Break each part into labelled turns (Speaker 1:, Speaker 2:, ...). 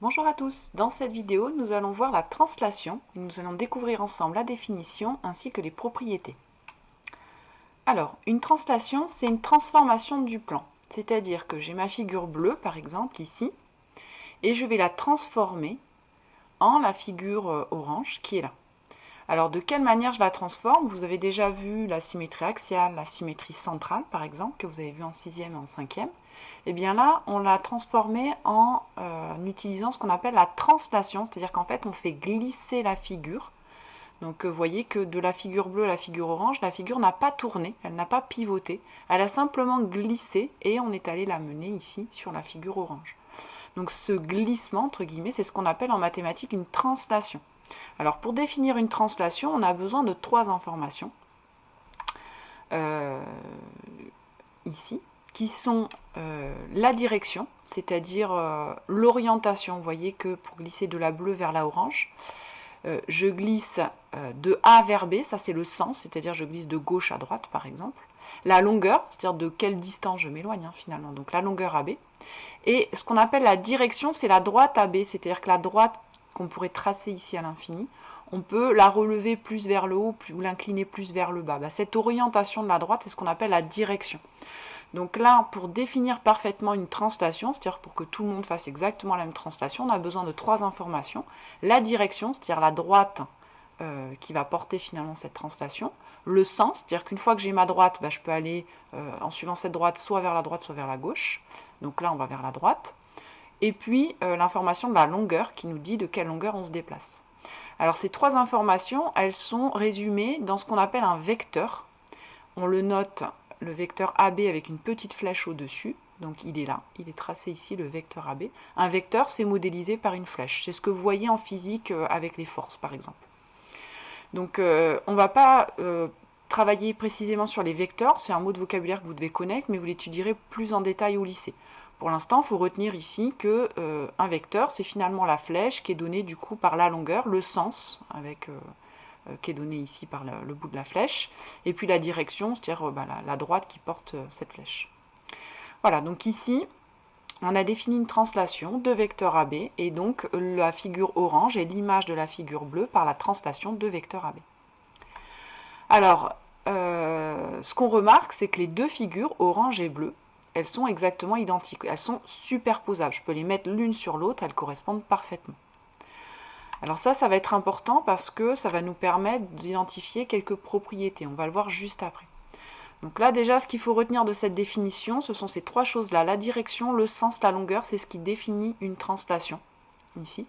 Speaker 1: Bonjour à tous, dans cette vidéo nous allons voir la translation et nous allons découvrir ensemble la définition ainsi que les propriétés. Alors, une translation c'est une transformation du plan, c'est-à-dire que j'ai ma figure bleue par exemple ici et je vais la transformer en la figure orange qui est là. Alors de quelle manière je la transforme? Vous avez déjà vu la symétrie axiale, la symétrie centrale par exemple, que vous avez vu en 6e et en 5e. Et bien là, on l'a transformée en utilisant ce qu'on appelle la translation, c'est-à-dire qu'en fait on fait glisser la figure. Donc vous voyez que de la figure bleue à la figure orange, la figure n'a pas tourné, elle n'a pas pivoté, elle a simplement glissé et on est allé la mener ici sur la figure orange. Donc ce glissement, entre guillemets, c'est ce qu'on appelle en mathématiques une translation. Alors pour définir une translation, on a besoin de 3 informations ici, qui sont la direction, c'est-à-dire l'orientation. Vous voyez que pour glisser de la bleue vers la orange, je glisse de A vers B, ça c'est le sens, c'est-à-dire je glisse de gauche à droite par exemple. La longueur, c'est-à-dire de quelle distance je m'éloigne finalement, donc la longueur AB. Et ce qu'on appelle la direction, c'est la droite AB, c'est-à-dire que la droite qu'on pourrait tracer ici à l'infini, on peut la relever plus vers le haut ou l'incliner plus vers le bas. Cette orientation de la droite, c'est ce qu'on appelle la direction. Donc là, pour définir parfaitement une translation, c'est-à-dire pour que tout le monde fasse exactement la même translation, on a besoin de 3 informations. La direction, c'est-à-dire la droite qui va porter finalement cette translation. Le sens, c'est-à-dire qu'une fois que j'ai ma droite, je peux aller en suivant cette droite soit vers la droite, soit vers la gauche. Donc là, on va vers la droite. Et puis l'information de la longueur qui nous dit de quelle longueur on se déplace. Alors ces 3 informations, elles sont résumées dans ce qu'on appelle un vecteur. On le note, le vecteur AB avec une petite flèche au-dessus. Donc il est là, il est tracé ici, le vecteur AB. Un vecteur, c'est modélisé par une flèche. C'est ce que vous voyez en physique avec les forces, par exemple. Donc on ne va pas travailler précisément sur les vecteurs, c'est un mot de vocabulaire que vous devez connaître, mais vous l'étudierez plus en détail au lycée. Pour l'instant, il faut retenir ici que un vecteur, c'est finalement la flèche qui est donnée du coup par la longueur, le sens avec, qui est donné ici par le bout de la flèche, et puis la direction, c'est-à-dire la droite qui porte cette flèche. Voilà, donc ici, on a défini une translation de vecteur AB, et donc la figure orange est l'image de la figure bleue par la translation de vecteur AB. Alors, ce qu'on remarque, c'est que les 2 figures, orange et bleu, elles sont exactement identiques, elles sont superposables. Je peux les mettre l'une sur l'autre, elles correspondent parfaitement. Alors ça va être important parce que ça va nous permettre d'identifier quelques propriétés. On va le voir juste après. Donc là déjà, ce qu'il faut retenir de cette définition, ce sont ces 3 choses-là. La direction, le sens, la longueur, c'est ce qui définit une translation, ici.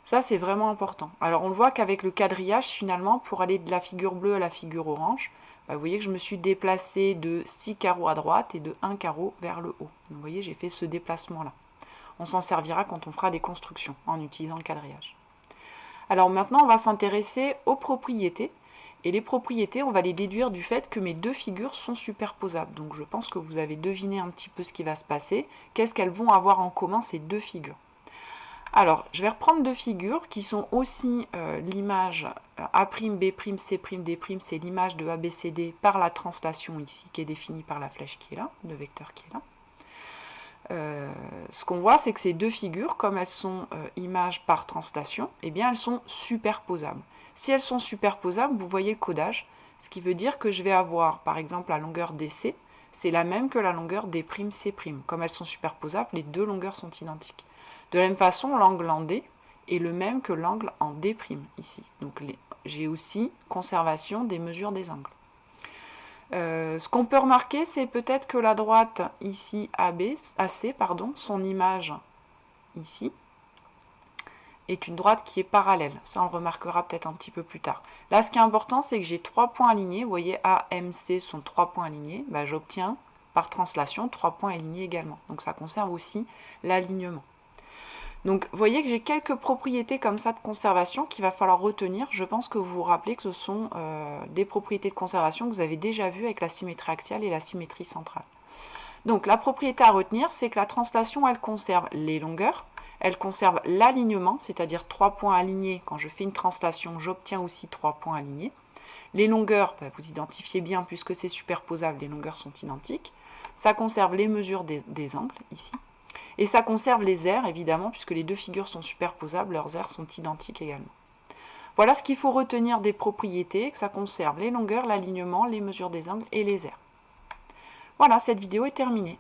Speaker 1: Ça, c'est vraiment important. Alors on le voit qu'avec le quadrillage, finalement, pour aller de la figure bleue à la figure orange, vous voyez que je me suis déplacée de 6 carreaux à droite et de 1 carreau vers le haut. Donc, vous voyez, j'ai fait ce déplacement-là. On s'en servira quand on fera des constructions en utilisant le quadrillage. Alors maintenant, on va s'intéresser aux propriétés. Et les propriétés, on va les déduire du fait que mes 2 figures sont superposables. Donc je pense que vous avez deviné un petit peu ce qui va se passer. Qu'est-ce qu'elles vont avoir en commun, ces 2 figures? Alors, je vais reprendre 2 figures qui sont aussi l'image A', B', C', D', c'est l'image de ABCD par la translation ici, qui est définie par la flèche qui est là, le vecteur qui est là. Ce qu'on voit, c'est que ces 2 figures, comme elles sont images par translation, eh bien elles sont superposables. Si elles sont superposables, vous voyez le codage, ce qui veut dire que je vais avoir, par exemple, la longueur DC, c'est la même que la longueur D', C'. Comme elles sont superposables, les 2 longueurs sont identiques. De la même façon, l'angle en D est le même que l'angle en D' ici. Donc j'ai aussi conservation des mesures des angles. Ce qu'on peut remarquer, c'est peut-être que la droite ici, AC, son image ici, est une droite qui est parallèle. Ça, on le remarquera peut-être un petit peu plus tard. Là, ce qui est important, c'est que j'ai 3 points alignés. Vous voyez, A, M, C sont 3 points alignés. J'obtiens par translation 3 points alignés également. Donc ça conserve aussi l'alignement. Donc vous voyez que j'ai quelques propriétés comme ça de conservation qu'il va falloir retenir. Je pense que vous vous rappelez que ce sont des propriétés de conservation que vous avez déjà vues avec la symétrie axiale et la symétrie centrale. Donc la propriété à retenir, c'est que la translation, elle conserve les longueurs, elle conserve l'alignement, c'est-à-dire 3 points alignés. Quand je fais une translation, j'obtiens aussi 3 points alignés. Les longueurs, vous identifiez bien, puisque c'est superposable, les longueurs sont identiques. Ça conserve les mesures des angles, ici. Et ça conserve les airs, évidemment, puisque les deux figures sont superposables, leurs airs sont identiques également. Voilà ce qu'il faut retenir des propriétés, que ça conserve les longueurs, l'alignement, les mesures des angles et les airs. Voilà, cette vidéo est terminée.